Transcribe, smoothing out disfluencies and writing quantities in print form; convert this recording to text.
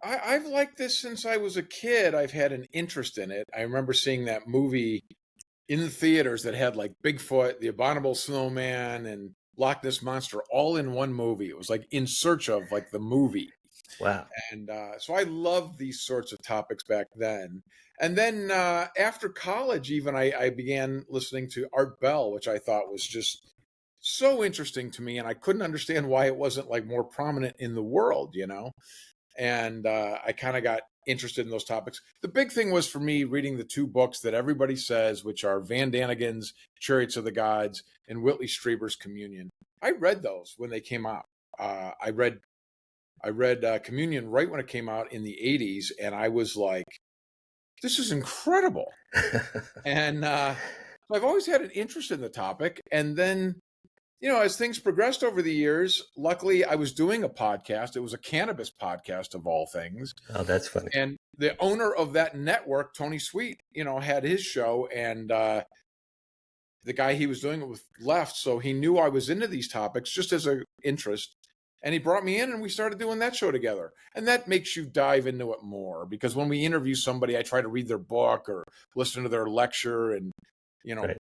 I've liked this since I was a kid. I've had an interest in it. I remember seeing that movie in the theaters that had like Bigfoot, the Abominable Snowman, and Loch Ness Monster all in one movie. It was like In Search of, like the movie. Wow. And so I loved these sorts of topics back then. And then after college, even I began listening to Art Bell, which I thought was just so interesting to me. And I couldn't understand why it wasn't like more prominent in the world, you know? And I kind of got interested in those topics. The big thing was for me reading the two books that everybody says, which are Van Daniken's Chariots of the Gods and Whitley Strieber's Communion. I read those when they came out. I read Communion right when it came out in the 80s, and I was like, this is incredible. And I've always had an interest in the topic. And then, as things progressed over the years, luckily I was doing a podcast. It was a cannabis podcast of all things. Oh, that's funny. And the owner of that network, Tony Sweet, had his show, and the guy he was doing it with left. So he knew I was into these topics just as an interest. And he brought me in and we started doing that show together. And that makes you dive into it more because when we interview somebody, I try to read their book or listen to their lecture and, Right.